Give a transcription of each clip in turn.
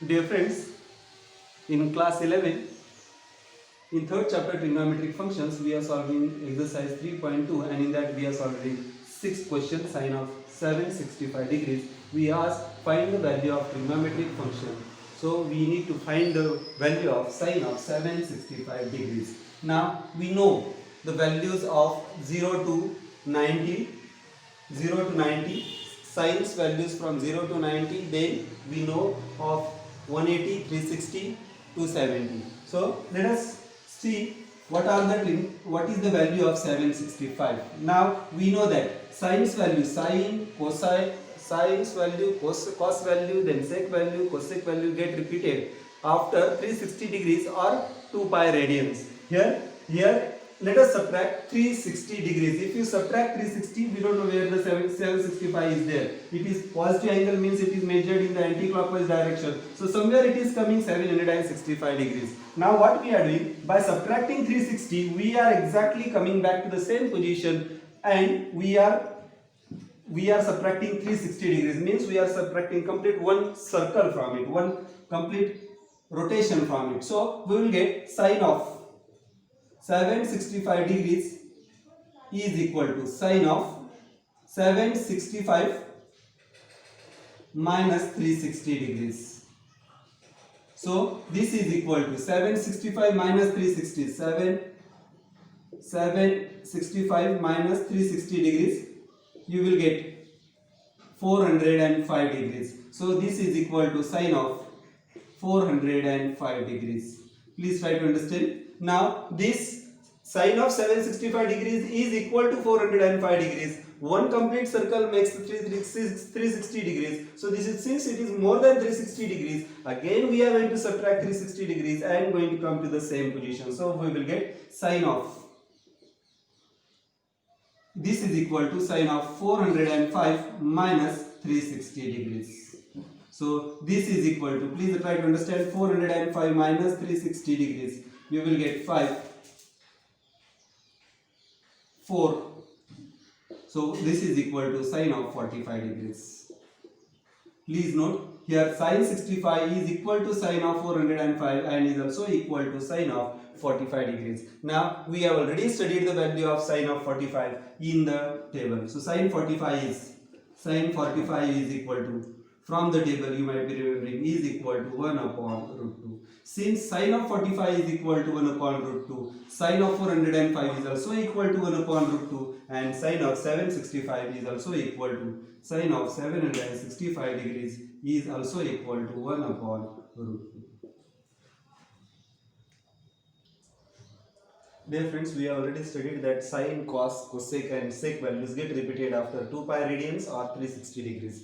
Dear friends, in class 11, in third chapter trigonometric functions, we are solving exercise 3.2 and in that we are solving 6 questions sine of 765 degrees. We ask find the value of trigonometric function. So we need to find the value of sine of 765 degrees. Now we know the values of 0 to 90, 0 to 90, sines values from 0 to 90, then we know of 180, 360, 270. So let us see what is the value of 765. Now we know that sines value, sine, cosine, sines value, cos value, then sec value, cosec value get repeated after 360 degrees or 2 pi radians. Here let us subtract 360 degrees. If you subtract 360, we don't know where the 765 is there. It is positive angle, means it is measured in the anti-clockwise direction. So somewhere it is coming 765 degrees. Now what we are doing, by subtracting 360, we are exactly coming back to the same position, and we are subtracting 360 degrees, means we are subtracting complete one circle from it, one complete rotation from it. So we will get sine of 765 degrees is equal to sine of 765 minus 360 degrees. So this is equal to 765 minus 360, 765 minus 360 degrees, you will get 405 degrees. So this is equal to sine of 405 degrees. Please try to understand. Now this sine of 765 degrees is equal to 405 degrees. One complete circle makes 360 degrees. So this is, since it is more than 360 degrees, again we are going to subtract 360 degrees and going to come to the same position. So we will get sine of, this is equal to sine of 405 minus 360 degrees. So this is equal to, please try to understand, 405 minus 360 degrees. You will get 4. So this is equal to sine of 45 degrees. Please note, here sine 65 is equal to sine of 405 and is also equal to sine of 45 degrees. Now we have already studied the value of sine of 45 in the table. So sine 45 is equal to, from the table you might be remembering, is equal to 1 upon root 2. Since sine of 45 is equal to 1 upon root 2, sine of 405 is also equal to 1 upon root 2, and sine of 765 is also equal to, sine of 765 degrees is also equal to 1 upon root 2. Dear friends, we have already studied that sine, cos, cosec and sec values get repeated after 2 pi radians or 360 degrees.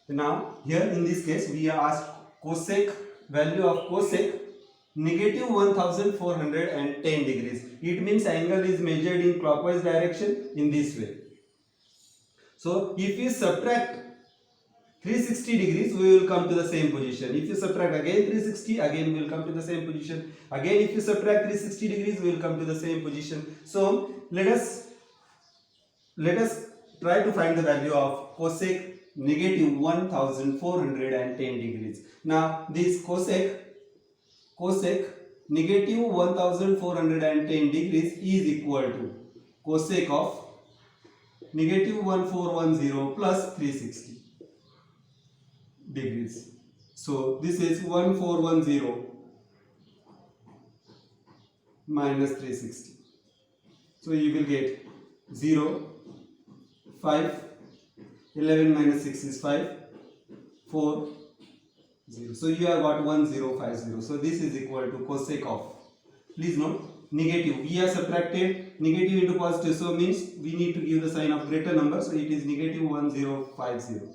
Now here in this case we are asked cosec, value of cosec negative 1410 degrees. It means angle is measured in clockwise direction in this way. So if you subtract 360 degrees, we will come to the same position. If you subtract again 360, again we will come to the same position. Again if you subtract 360 degrees, we will come to the same position. So let us try to find the value of cosec negative 1410 degrees. Now this cosec negative 1410 degrees is equal to cosec of negative 1410 plus 360 degrees. So this is 1410 minus 360. So you will get 0, 5, 11 minus 6 is 5, 4, 0. So you have got 1050. So this is equal to cosec of, please note, negative. We have subtracted negative into positive, so means we need to give the sign of greater number. So it is negative 1050.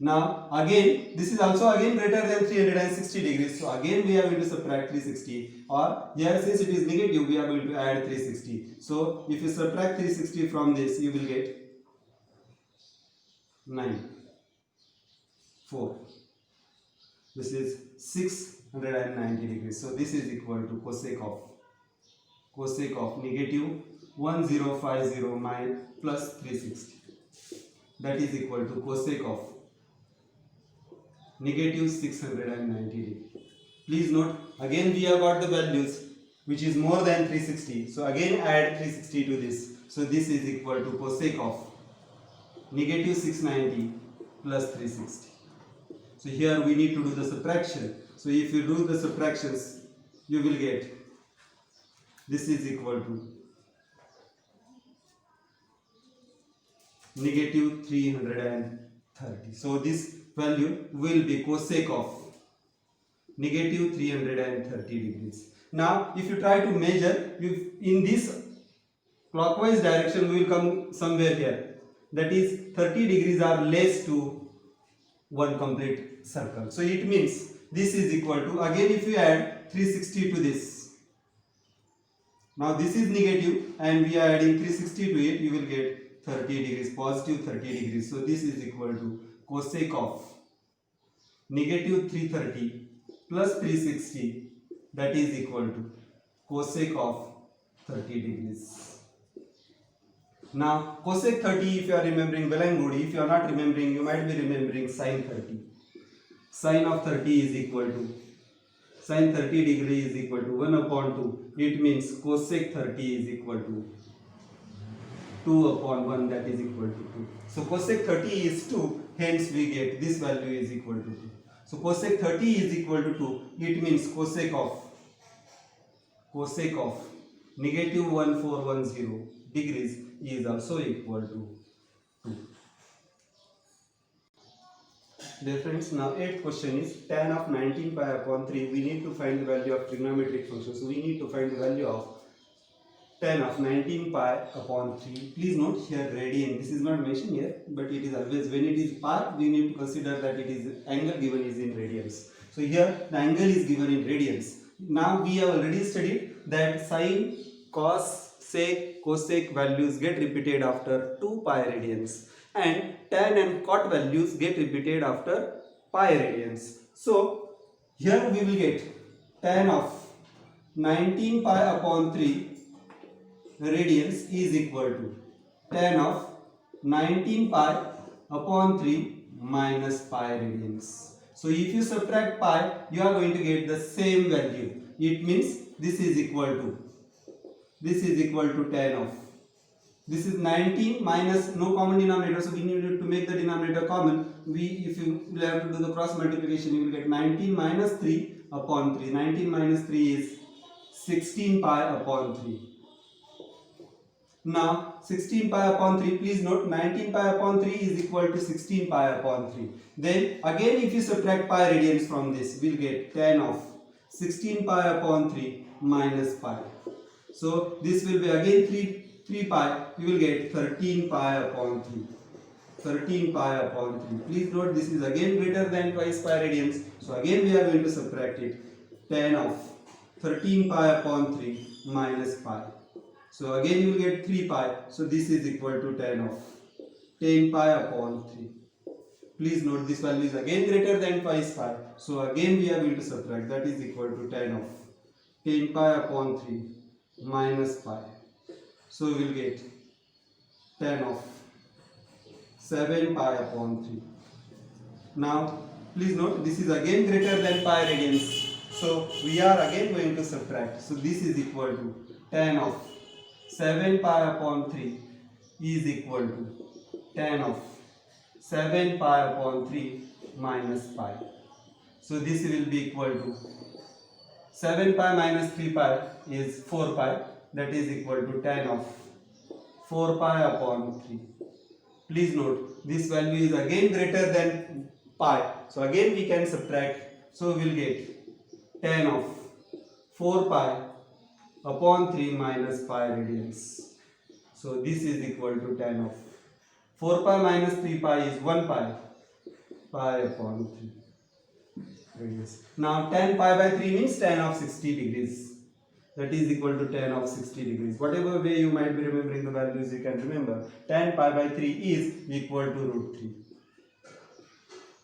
Now again, this is also again greater than 360 degrees. So again we are going to subtract 360, or here since it is negative, we are going to add 360. So if you subtract 360 from this, you will get 9, 4. This is 690 degrees. So this is equal to cosec of negative 1050 minus plus 360. That is equal to cosec of negative 690 degree. Please note, again we have got the values which is more than 360. So again add 360 to this. So this is equal to cosec of negative 690 plus 360. So here we need to do the subtraction. So if you do the subtractions, you will get this is equal to negative 330. So this value will be cosec of negative 330 degrees. Now if you try to measure, in this clockwise direction we will come somewhere here. That is 30 degrees are less to one complete circle. So it means this is equal to, again if you add 360 to this. Now this is negative and we are adding 360 to it, you will get 30 degrees, positive 30 degrees. So this is equal to cosec of negative 330 plus 360, that is equal to cosec of 30 degrees. Now cosec 30, if you are remembering well and good. If you are not remembering, you might be remembering sin 30. Sin of 30 is equal to, sin 30 degree is equal to 1 upon 2. It means cosec 30 is equal to 2 upon 1, that is equal to 2. So cosec 30 is 2, hence we get this value is equal to 2. So cosec 30 is equal to 2. It means cosec of negative 1410 degrees is also equal to 2. Dear friends, now 8th question is tan of 19 pi upon 3. We need to find the value of trigonometric function. So we need to find the value of tan of 19 pi upon 3. Please note here radian. This is not mentioned here, but it is always, when it is pi, we need to consider that it is angle given is in radians. So here the angle is given in radians. Now we have already studied that sine, cos, sec, cosec values get repeated after 2 pi radians, and tan and cot values get repeated after pi radians. So here we will get tan of 19 pi upon 3 radians is equal to tan of 19 pi upon 3 minus pi radians. So if you subtract pi, you are going to get the same value. It means this is equal to tan of, this is 19 minus, no common denominator, so we need to make the denominator common. If you will have to do the cross multiplication, you will get 19 minus 3 upon 3. 19 minus 3 is 16 pi upon 3. Now 16 pi upon 3, please note 19 pi upon 3 is equal to 16 pi upon 3. Then again if you subtract pi radians from this, we will get tan of 16 pi upon 3 minus pi. So this will be again 3 pi, you will get 13 pi upon 3. 13 pi upon 3. Please note this is again greater than twice pi radians. So again we are going to subtract it. Tan of 13 pi upon 3 minus pi. So again you will get 3 pi. So this is equal to tan of 10 pi upon 3. Please note this value is again greater than twice pi. So again we are going to subtract. That is equal to tan of 10 pi upon 3 minus pi. So we will get tan of 7 pi upon 3. Now please note this is again greater than pi radians. So we are again going to subtract. So this is equal to tan of 7 pi upon 3 is equal to tan of 7 pi upon 3 minus pi. So this will be equal to 7 pi minus 3 pi is 4 pi, that is equal to tan of 4 pi upon 3. Please note this value is again greater than pi. So again we can subtract. So we will get tan of 4 pi upon 3 minus pi radians. So this is equal to tan of 4 pi minus 3 pi is 1 pi upon 3 radians. Now tan pi by 3 means tan of 60 degrees. That is equal to tan of 60 degrees. Whatever way you might be remembering the values, you can remember. Tan pi by 3 is equal to root 3.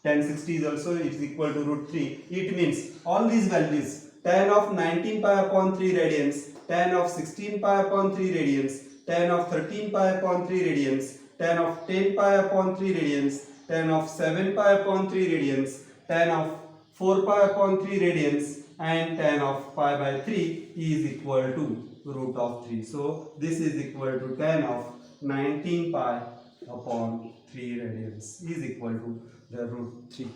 Tan 60 is also equal to root 3. It means all these values, tan of 19 pi upon 3 radians, tan of 16 pi upon 3 radians, tan of 13 pi upon 3 radians, tan of 10 pi upon 3 radians, tan of 7 pi upon 3 radians, tan of 4 pi upon 3 radians and tan of pi by 3 is equal to root of 3. So this is equal to tan of 19 pi upon 3 radians is equal to the root 3.